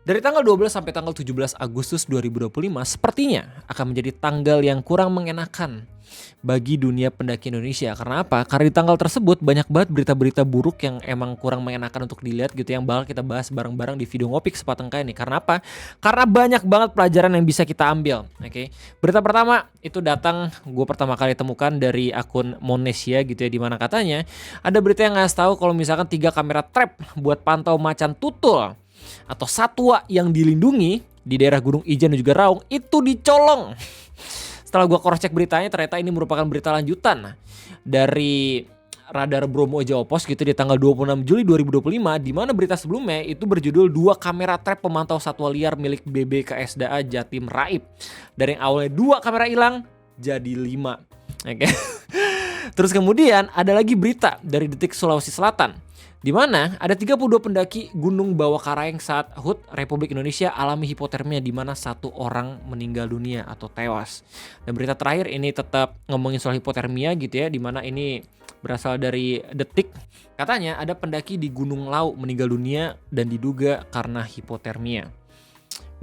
Dari tanggal 12 sampai tanggal 17 Agustus 2025 sepertinya akan menjadi tanggal yang kurang mengenakan bagi dunia pendaki Indonesia. Karena apa? Karena di tanggal tersebut banyak banget berita-berita buruk yang emang kurang mengenakan untuk dilihat gitu, yang bakal kita bahas bareng-bareng di video Ngopik Sepatengka ini. Karena apa? Karena banyak banget pelajaran yang bisa kita ambil. Oke. Berita pertama itu datang, gue pertama kali temukan dari akun Monesia gitu ya, dimana katanya ada berita yang ngasih tahu kalau misalkan 3 kamera trap buat pantau macan tutul atau satwa yang dilindungi di daerah Gunung Ijen dan juga Raung itu dicolong. Setelah gue cross check beritanya, ternyata ini merupakan berita lanjutan dari Radar Bromo Jawa Pos gitu di tanggal 26 Juli 2025, di mana berita sebelumnya itu berjudul 2 kamera trap pemantau satwa liar milik BBKSDA Jatim Raib. Dari yang awalnya 2 kamera hilang jadi 5. Oke. Terus kemudian ada lagi berita dari Detik Sulawesi Selatan, di mana ada 32 pendaki Gunung Bawah Karaeng saat HUT Republik Indonesia alami hipotermia, di mana 1 orang meninggal dunia atau tewas. Dan berita terakhir ini tetap ngomongin soal hipotermia gitu ya, di mana ini berasal dari Detik. Katanya ada pendaki di Gunung Lau meninggal dunia dan diduga karena hipotermia.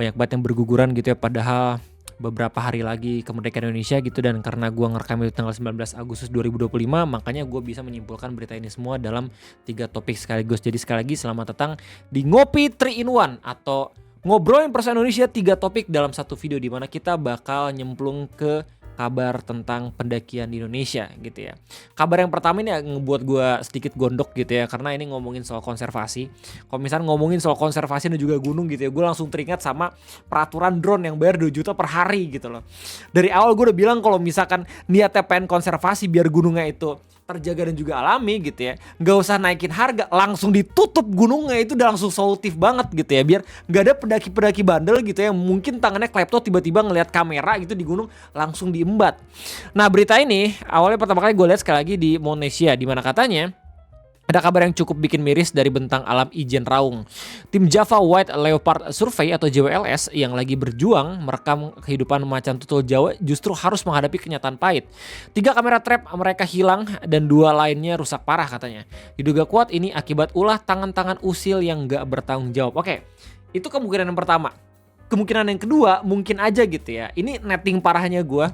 Banyak banget yang berguguran gitu ya, padahal beberapa hari lagi kemerdekaan Indonesia gitu, dan karena gue ngerekam itu tanggal 19 Agustus 2025, makanya gue bisa menyimpulkan berita ini semua dalam 3 topik sekaligus. Jadi sekali lagi selamat datang di Ngopi 3 in 1 atau ngobrolin persoalan Indonesia 3 topik dalam satu video, di mana kita bakal nyemplung ke kabar tentang pendakian di Indonesia gitu ya. Kabar yang pertama ini ngebuat gue sedikit gondok gitu ya, karena ini ngomongin soal konservasi. Kalau misalnya ngomongin soal konservasi dan juga gunung gitu ya, gue langsung teringat sama peraturan drone yang bayar 2 juta per hari gitu loh. Dari awal gue udah bilang kalau misalkan niatnya pengen konservasi biar gunungnya itu terjaga dan juga alami gitu ya, nggak usah naikin harga, langsung ditutup gunungnya, itu udah langsung solutif banget gitu ya, biar nggak ada pendaki-pendaki bandel gitu ya, mungkin tangannya klepto tiba-tiba ngelihat kamera gitu di gunung langsung diembat. Nah berita ini awalnya pertama kali gue lihat sekali lagi di Monesia, di mana katanya ada kabar yang cukup bikin miris dari bentang alam Ijen Raung. Tim Java White Leopard Survey atau JWLS yang lagi berjuang merekam kehidupan macan tutul Jawa justru harus menghadapi kenyataan pahit. 3 kamera trap mereka hilang dan 2 lainnya rusak parah katanya. Diduga kuat ini akibat ulah tangan-tangan usil yang gak bertanggung jawab. Oke, itu kemungkinan yang pertama. Kemungkinan yang kedua mungkin aja gitu ya, ini netting parahnya gue.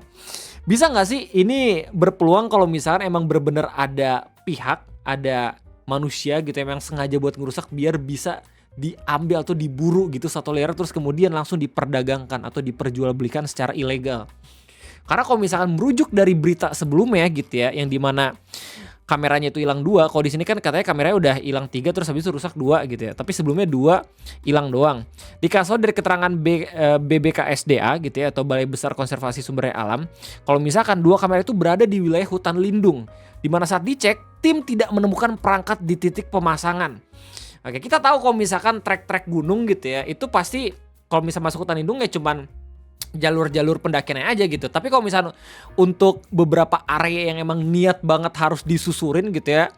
Bisa gak sih ini berpeluang kalau misalkan emang bener-bener ada pihak, ada manusia gitu yang sengaja buat ngerusak biar bisa diambil atau diburu gitu satu liar, terus kemudian langsung diperdagangkan atau diperjualbelikan secara ilegal. Karena kalau misalkan merujuk dari berita sebelumnya gitu ya, yang dimana kameranya itu hilang 2, kalau di sini kan katanya kameranya udah hilang 3 terus habis itu rusak 2 gitu ya, tapi sebelumnya 2 hilang doang. Dikasih dari keterangan BBKSDA gitu ya, atau Balai Besar Konservasi Sumber Daya Alam, kalau misalkan 2 kamera itu berada di wilayah hutan lindung, di mana saat dicek tim tidak menemukan perangkat di titik pemasangan. Oke, kita tahu kalau misalkan trek-trek gunung gitu ya, itu pasti kalau misalnya masuk hutan lindung ya cuman jalur-jalur pendakiannya aja gitu. Tapi kalau misalnya untuk beberapa area yang emang niat banget harus disusurin gitu ya,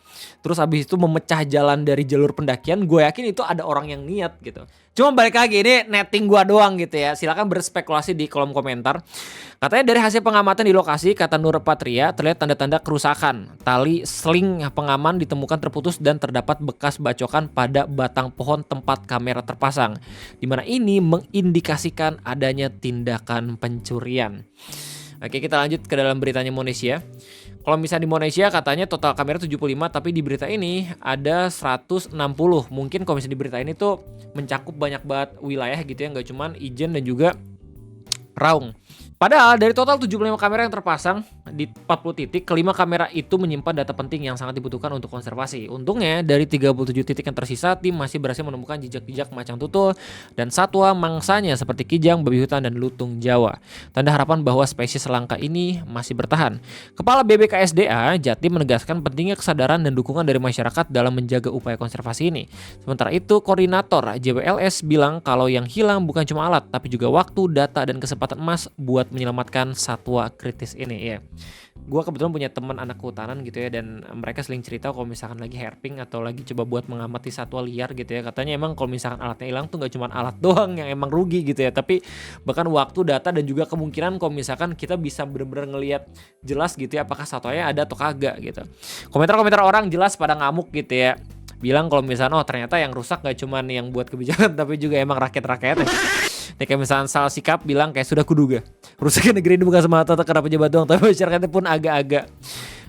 terus habis itu memecah jalan dari jalur pendakian, gue yakin itu ada orang yang niat gitu. Cuma balik lagi, ini netting gue doang gitu ya, silakan berspekulasi di kolom komentar. Katanya dari hasil pengamatan di lokasi, kata Nur Patria, terlihat tanda-tanda kerusakan. Tali sling pengaman ditemukan terputus dan terdapat bekas bacokan pada batang pohon tempat kamera terpasang, di mana ini mengindikasikan adanya tindakan pencurian. Oke, kita lanjut ke dalam beritanya Monesia. Kalau misalnya di Monesia katanya total kamera 75, tapi di berita ini ada 160. Mungkin kalau misalnya di berita ini tuh mencakup banyak banget wilayah gitu ya, nggak cuman Ijen dan juga Raung. Padahal dari total 75 kamera yang terpasang di 40 titik, kelima kamera itu menyimpan data penting yang sangat dibutuhkan untuk konservasi. Untungnya dari 37 titik yang tersisa, tim masih berhasil menemukan jejak-jejak macan tutul dan satwa mangsanya seperti kijang, babi hutan, dan lutung Jawa. Tanda harapan bahwa spesies langka ini masih bertahan. Kepala BBKSDA Jatim menegaskan pentingnya kesadaran dan dukungan dari masyarakat dalam menjaga upaya konservasi ini. Sementara itu, koordinator JWLS bilang kalau yang hilang bukan cuma alat, tapi juga waktu, data, dan kesempatan emas buat menyelamatkan satwa kritis ini ya. Gue kebetulan punya teman anak kehutanan gitu ya, dan mereka sering cerita kalau misalkan lagi herping atau lagi coba buat mengamati satwa liar gitu ya, katanya emang kalau misalkan alatnya hilang tuh gak cuma alat doang yang emang rugi gitu ya, tapi bahkan waktu, data, dan juga kemungkinan kalau misalkan kita bisa bener-bener ngelihat jelas gitu ya apakah satwanya ada atau kagak gitu. Komentar-komentar orang jelas pada ngamuk gitu ya. bilang kalau misalnya oh ternyata yang rusak gak cuman yang buat kebijakan tapi juga emang rakyat-rakyatnya. Nih kayak misalnya Sal Sikap bilang kayak sudah kuduga rusaknya negeri ini bukan semata-mata karena pejabat doang, tapi masyarakatnya pun agak-agak.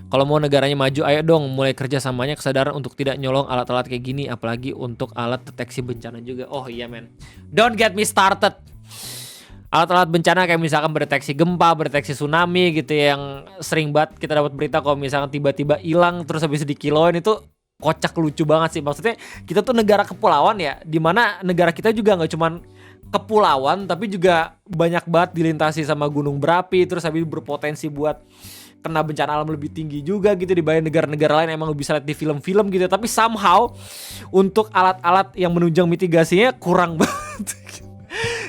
Kalau mau negaranya maju, ayo dong mulai kerjasamanya, kesadaran untuk tidak nyolong alat-alat kayak gini, apalagi untuk alat deteksi bencana juga. Oh iya men, don't get me started. Alat-alat bencana kayak misalkan berdeteksi gempa, berdeteksi tsunami gitu ya, yang sering banget kita dapat berita kalau misalkan tiba-tiba hilang terus habis dikiloin, itu kocak lucu banget sih. Maksudnya kita tuh negara kepulauan ya, dimana negara kita juga nggak cuman kepulauan tapi juga banyak banget dilintasi sama gunung berapi, terus habis berpotensi buat kena bencana alam lebih tinggi juga gitu dibanding negara-negara lain. Emang lu bisa lihat di film-film gitu, tapi somehow untuk alat-alat yang menunjang mitigasinya kurang banget.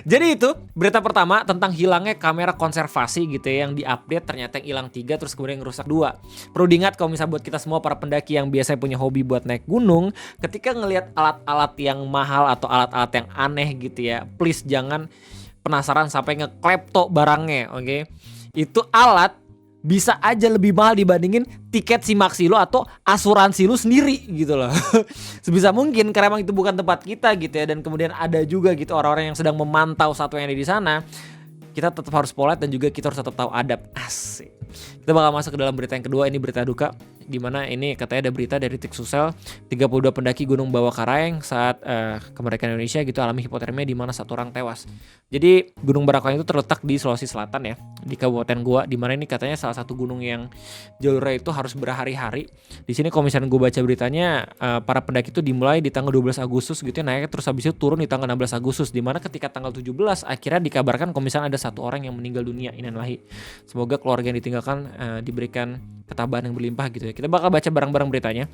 Jadi itu berita pertama tentang hilangnya kamera konservasi gitu ya, yang diupdate ternyata yang hilang 3 terus kemudian yang rusak 2. Perlu diingat kalau misalnya buat kita semua para pendaki yang biasanya punya hobi buat naik gunung, ketika ngelihat alat-alat yang mahal atau alat-alat yang aneh gitu ya, please jangan penasaran sampai ngeklepto barangnya, oke? Itu alat bisa aja lebih mahal dibandingin tiket simaksi lo atau asuransi lo sendiri gitu loh. Sebisa mungkin karena emang itu bukan tempat kita gitu ya, dan kemudian ada juga gitu orang-orang yang sedang memantau satwa yang ada di sana. Kita tetap harus polite dan juga kita harus tetap tahu adab. Asik. Kita bakal masuk ke dalam berita yang kedua, ini berita duka. Dimana ini katanya ada berita dari Tik Susel, 32 pendaki Gunung Bawah Karaeng saat kemerdekaan Indonesia gitu alami hipotermia di mana 1 orang tewas. Jadi Gunung Bawah Karaeng itu terletak di Sulawesi Selatan ya, di Kabupaten Goa, di mana ini katanya salah satu gunung yang jalurnya itu harus berhari-hari. Di sini kalau misalnya gue baca beritanya, para pendaki itu dimulai di tanggal 12 Agustus gitu ya, naik terus habis itu turun di tanggal 16 Agustus, di mana ketika tanggal 17 akhirnya dikabarkan kalau misalnya ada 1 orang yang meninggal dunia. Innalillahi. Semoga keluarga yang ditinggalkan diberikan ketabahan yang berlimpah gitu ya. Kita bakal baca bareng-bareng beritanya.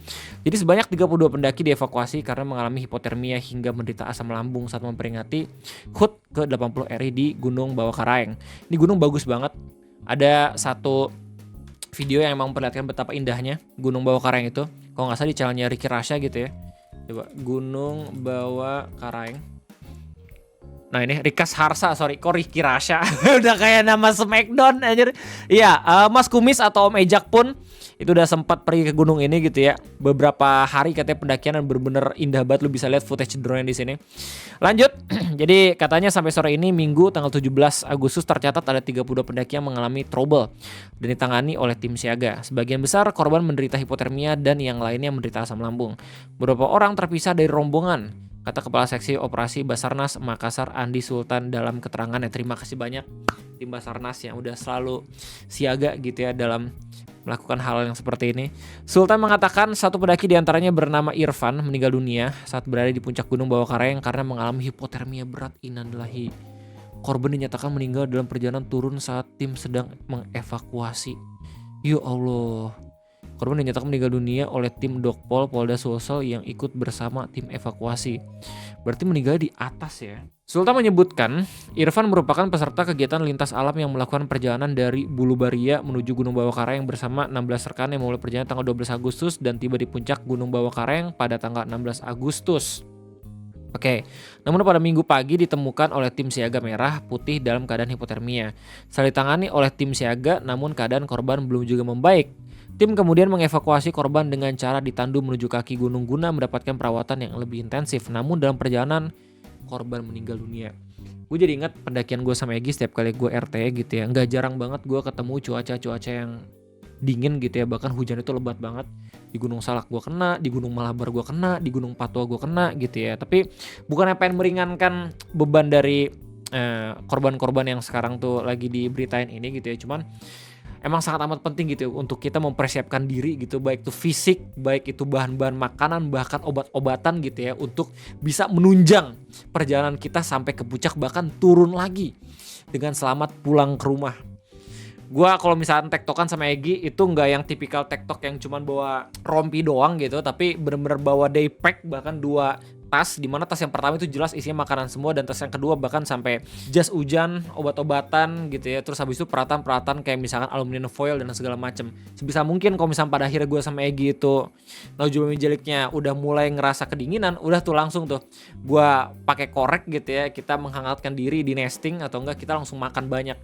Jadi sebanyak 32 pendaki dievakuasi karena mengalami hipotermia hingga menderita asam lambung saat memperingati HUT ke-80 RI di Gunung Bawah Karaeng. Ini gunung bagus banget. Ada satu video yang emang memperlihatkan betapa indahnya Gunung Bawah Karaeng itu. Kalau nggak salah di channelnya Ricky Rasha gitu ya. Coba Gunung Bawah Karaeng. Nah ini Rikas Harsa, kok Ricky Rasha udah kayak nama Smackdown anjir. Iya, Mas Kumis atau Om Ejak pun itu udah sempat pergi ke gunung ini gitu ya. Beberapa hari katanya pendakian dan bener-bener indah banget, lu bisa lihat footage drone di sini. Lanjut. Jadi katanya sampai sore ini Minggu tanggal 17 Agustus tercatat ada 32 pendaki yang mengalami trouble dan ditangani oleh tim siaga. Sebagian besar korban menderita hipotermia dan yang lainnya menderita asam lambung. Beberapa orang terpisah dari rombongan, kata Kepala Seksi Operasi Basarnas Makassar Andi Sultan dalam keterangannya. Terima kasih banyak tim Basarnas yang udah selalu siaga gitu ya dalam melakukan hal yang seperti ini. Sultan mengatakan 1 pendaki diantaranya bernama Irfan meninggal dunia saat berada di puncak Gunung Bawah Karaeng karena mengalami hipotermia berat. Innalillahi. Korban dinyatakan meninggal dalam perjalanan turun saat tim sedang mengevakuasi. Ya Allah. Korban dinyatakan meninggal dunia oleh tim Dokpol Polda Sulsel yang ikut bersama tim evakuasi. Berarti meninggal di atas ya. Sultan menyebutkan Irfan merupakan peserta kegiatan lintas alam yang melakukan perjalanan dari Bulubaria menuju Gunung Bawah Karaeng bersama 16 rekan yang memulai perjalanan tanggal 12 Agustus dan tiba di puncak Gunung Bawah Karaeng pada tanggal 16 Agustus. Oke, namun pada Minggu pagi ditemukan oleh tim siaga merah putih dalam keadaan hipotermia. Setelah ditangani oleh tim siaga, namun keadaan korban belum juga membaik. Tim kemudian mengevakuasi korban dengan cara ditandu menuju kaki gunung guna mendapatkan perawatan yang lebih intensif. Namun dalam perjalanan korban meninggal dunia. Gue jadi ingat pendakian gue sama Egy setiap kali gue RT gitu ya. Nggak jarang banget gue ketemu cuaca yang dingin gitu ya. Bahkan hujan itu lebat banget. Di Gunung Salak gue kena, di Gunung Malabar gue kena, di Gunung Patwa gue kena gitu ya. Tapi bukannya pengen meringankan beban dari korban-korban yang sekarang tuh lagi diberitain ini gitu ya. Cuman emang sangat amat penting gitu untuk kita mempersiapkan diri gitu, baik itu fisik, baik itu bahan-bahan makanan, bahkan obat-obatan gitu ya, untuk bisa menunjang perjalanan kita sampai ke puncak, bahkan turun lagi dengan selamat pulang ke rumah. Gua kalau misalnya tektokan sama Egy itu nggak yang tipikal tektok yang cuman bawa rompi doang gitu, tapi bener-bener bawa day pack, bahkan 2 tas, di mana tas yang pertama itu jelas isinya makanan semua, dan tas yang kedua bahkan sampai jas hujan, obat-obatan gitu ya. Terus habis itu peralatan-peralatan kayak misalkan aluminium foil dan segala macem. Sebisa mungkin kalau misalnya pada akhirnya gue sama Egi itu Nauzubillah min dzaliknya udah mulai ngerasa kedinginan, udah tuh langsung tuh gue pakai korek gitu ya, kita menghangatkan diri di nesting, atau enggak kita langsung makan banyak.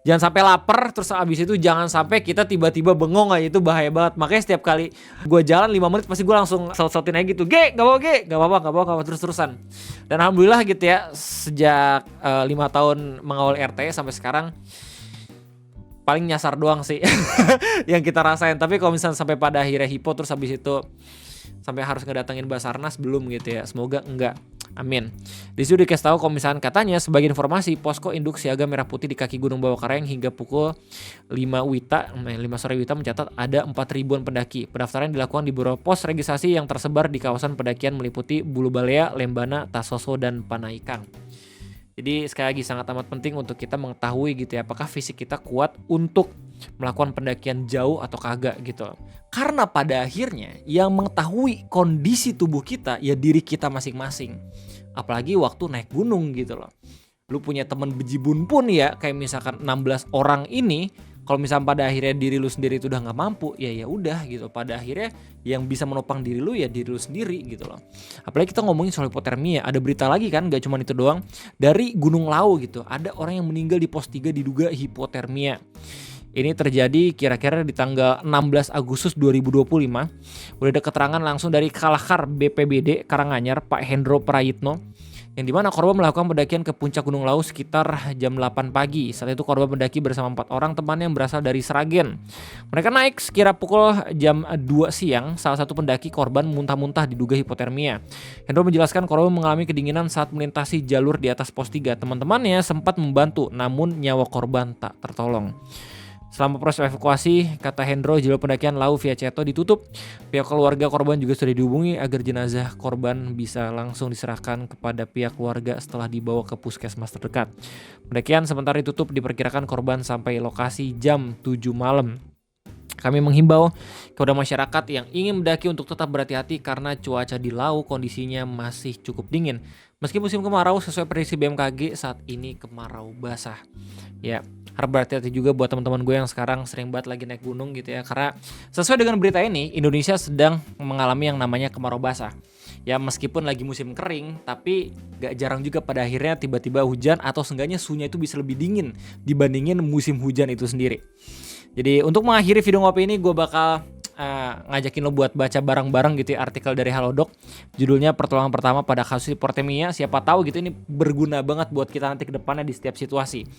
Jangan sampai lapar, terus abis itu jangan sampai kita tiba-tiba bengong aja, itu bahaya banget. Makanya setiap kali gue jalan 5 menit pasti gue langsung saut-sautin aja gitu, gak apa-apa, terus-terusan. Dan alhamdulillah gitu ya, sejak 5 tahun mengawal RT sampai sekarang paling nyasar doang sih yang kita rasain. Tapi kalau misalnya sampai pada akhirnya hipo terus habis itu sampai harus ngedatengin Basarnas, belum gitu ya, semoga enggak. Amin. Di situ dikasih tahu kalau misalkan katanya sebagai informasi, posko induk siaga merah putih di kaki Gunung Bawakaraeng hingga pukul 5 sore WITA mencatat ada 4.000-an pendaki. Pendaftaran dilakukan di beberapa pos registrasi yang tersebar di kawasan pendakian meliputi Bulu Balea, Lembana, Tasoso, dan Panaikang. Jadi sekali lagi sangat amat penting untuk kita mengetahui gitu ya, apakah fisik kita kuat untuk melakukan pendakian jauh atau kagak gitu. Karena pada akhirnya yang mengetahui kondisi tubuh kita ya diri kita masing-masing. Apalagi waktu naik gunung gitu loh. Lu punya temen bejibun pun ya, kayak misalkan 16 orang ini, kalau misalnya pada akhirnya diri lu sendiri itu udah nggak mampu, ya udah gitu. Pada akhirnya yang bisa menopang diri lu ya diri lu sendiri gitu loh. Apalagi kita ngomongin soal hipotermia, ada berita lagi kan, gak cuma itu doang. Dari Gunung Lawu gitu, ada orang yang meninggal di pos 3 diduga hipotermia. Ini terjadi kira-kira di tanggal 16 Agustus 2025. Udah ada keterangan langsung dari Kalahkar BPBD Karanganyar, Pak Hendro Prayitno, yang dimana korban melakukan pendakian ke puncak Gunung Lawu sekitar jam 8 pagi. Saat itu korban mendaki bersama 4 orang temannya yang berasal dari Sragen. Mereka naik sekira pukul jam 2 siang. Salah satu pendaki korban muntah-muntah diduga hipotermia. Hendro menjelaskan korban mengalami kedinginan saat melintasi jalur di atas pos 3. Teman-temannya sempat membantu, namun nyawa korban tak tertolong. Selama proses evakuasi, kata Hendro, jalur pendakian Lawu via Ceto ditutup. Pihak keluarga korban juga sudah dihubungi agar jenazah korban bisa langsung diserahkan kepada pihak keluarga setelah dibawa ke puskesmas terdekat. Pendakian sementara ditutup, diperkirakan korban sampai lokasi jam 7 malam. Kami menghimbau kepada masyarakat yang ingin mendaki untuk tetap berhati-hati karena cuaca di Lawu kondisinya masih cukup dingin. Meski musim kemarau, sesuai prediksi BMKG saat ini kemarau basah. Ya, harap berhati-hati juga buat teman-teman gue yang sekarang sering banget lagi naik gunung gitu ya. Karena sesuai dengan berita ini, Indonesia sedang mengalami yang namanya kemarau basah. Ya meskipun lagi musim kering, tapi gak jarang juga pada akhirnya tiba-tiba hujan, atau seenggaknya suhunya itu bisa lebih dingin dibandingin musim hujan itu sendiri. Jadi untuk mengakhiri video ngopi ini, gue bakal ngajakin lo buat baca bareng-bareng gitu ya artikel dari Halodoc. Judulnya pertolongan pertama pada kasus hipotermia. Siapa tahu gitu ini berguna banget buat kita nanti ke depannya di setiap situasi.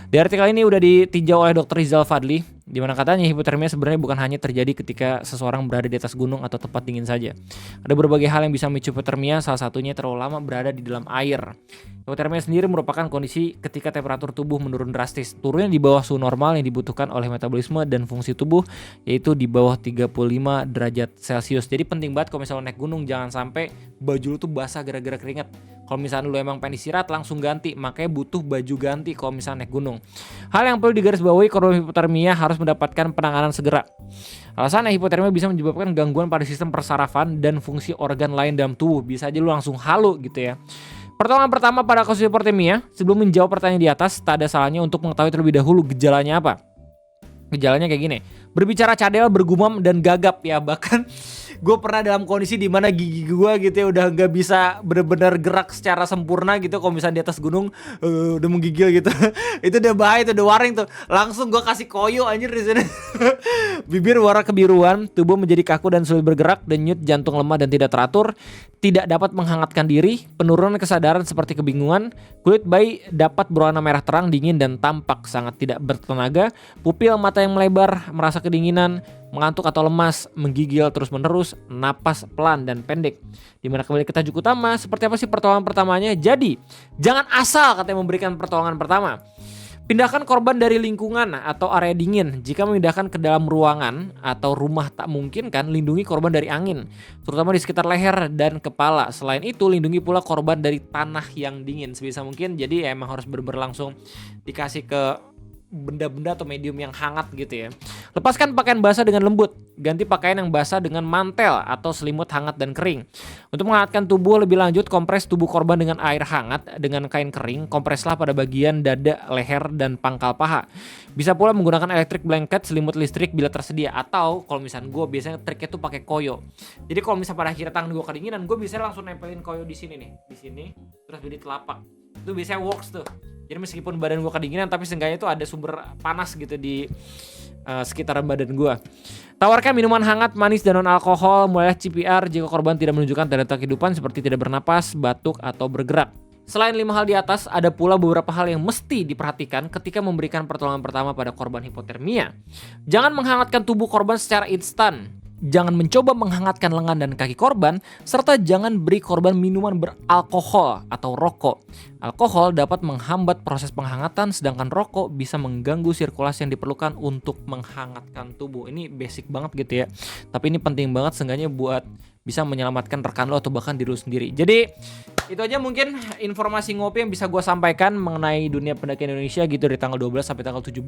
Di artikel ini udah ditinjau oleh Dr. Rizal Fadli, di mana katanya hipotermia sebenarnya bukan hanya terjadi ketika seseorang berada di atas gunung atau tempat dingin saja. Ada berbagai hal yang bisa memicu hipotermia, salah satunya terlalu lama berada di dalam air. Hipotermia sendiri merupakan kondisi ketika temperatur tubuh menurun drastis, turunnya di bawah suhu normal yang dibutuhkan oleh metabolisme dan fungsi tubuh, yaitu di bawah 35 derajat Celcius. Jadi penting banget kalau misalnya naik gunung, jangan sampai baju lu tuh basah gara-gara keringat. Kalau misalnya lu emang pengen istirahat, langsung ganti, makanya butuh baju ganti kalau misalnya naik gunung. Hal yang perlu digarisbawahi, korban hipotermia harus mendapatkan penanganan segera. Alasannya hipotermia bisa menyebabkan gangguan pada sistem persarafan dan fungsi organ lain dalam tubuh. Bisa aja lu langsung halu gitu ya. Pertolongan pertama pada kasus hipotermia, sebelum menjawab pertanyaan di atas, tak ada salahnya untuk mengetahui terlebih dahulu gejalanya apa. Gejalanya kayak gini: berbicara cadel, bergumam, dan gagap ya. Bahkan gue pernah dalam kondisi dimana gigi gue gitu ya udah gak bisa benar-benar gerak secara sempurna gitu. Kalau misalnya di atas gunung udah menggigil gitu itu udah bahaya, itu udah waring tuh. Langsung gue kasih koyo anjir di sini. Bibir warna kebiruan, tubuh menjadi kaku dan sulit bergerak, denyut jantung lemah dan tidak teratur, tidak dapat menghangatkan diri, penurunan kesadaran seperti kebingungan, kulit bayi dapat berwarna merah terang, dingin, dan tampak sangat tidak bertenaga, pupil mata yang melebar, merasa kedinginan, mengantuk atau lemas, menggigil terus-menerus, napas pelan dan pendek. Dimana kembali ke tajuk utama, seperti apa sih pertolongan pertamanya? Jadi, jangan asal katanya memberikan pertolongan pertama. Pindahkan korban dari lingkungan atau area dingin. Jika memindahkan ke dalam ruangan atau rumah tak memungkinkan, lindungi korban dari angin, terutama di sekitar leher dan kepala. Selain itu, lindungi pula korban dari tanah yang dingin sebisa mungkin. Jadi emang harus berlangsung dikasih ke benda-benda atau medium yang hangat gitu ya. Lepaskan pakaian basah dengan lembut. Ganti pakaian yang basah dengan mantel atau selimut hangat dan kering. Untuk menghangatkan tubuh lebih lanjut, kompres tubuh korban dengan air hangat dengan kain kering. Kompreslah pada bagian dada, leher, dan pangkal paha. Bisa pula menggunakan electric blanket, selimut listrik bila tersedia. Atau kalau misalnya gue biasanya triknya tuh pakai koyo. Jadi kalau misalnya pada akhirnya tangan gue kedinginan, gue bisa langsung nempelin koyo di sini nih, di sini, terus di telapak. Itu biasanya works tuh. Jadi meskipun badan gue kedinginan, tapi seenggaknya itu ada sumber panas gitu di sekitaran badan gue. Tawarkan minuman hangat, manis, dan non-alkohol. Mulai CPR jika korban tidak menunjukkan tanda-tanda kehidupan seperti tidak bernapas, batuk, atau bergerak. Selain 5 hal di atas, ada pula beberapa hal yang mesti diperhatikan ketika memberikan pertolongan pertama pada korban hipotermia. Jangan menghangatkan tubuh korban secara instan. Jangan mencoba menghangatkan lengan dan kaki korban, serta jangan beri korban minuman beralkohol atau rokok. Alkohol dapat menghambat proses penghangatan, sedangkan rokok bisa mengganggu sirkulasi yang diperlukan untuk menghangatkan tubuh. Ini basic banget gitu ya, tapi ini penting banget seenggaknya buat bisa menyelamatkan rekan lo atau bahkan diri lo sendiri. Jadi itu aja mungkin informasi ngopi yang bisa gue sampaikan mengenai dunia pendakian Indonesia gitu dari tanggal 12 sampai tanggal 17.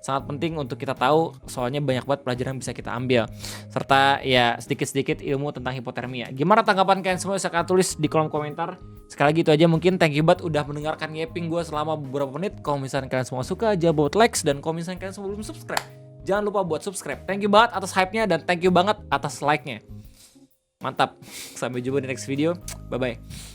Sangat penting untuk kita tahu, soalnya banyak banget pelajaran yang bisa kita ambil. Serta ya sedikit-sedikit ilmu tentang hipotermia. Gimana tanggapan kalian semua? Bisa kalian tulis di kolom komentar. Sekali lagi itu aja mungkin. Thank you banget udah mendengarkan ngeping gue selama beberapa menit. Kalau misalnya kalian semua suka, jangan buat likes. Dan kalau misalnya kalian semua belum subscribe, jangan lupa buat subscribe. Thank you banget atas hype-nya dan thank you banget atas like-nya. Mantap. Sampai jumpa di next video. Bye-bye.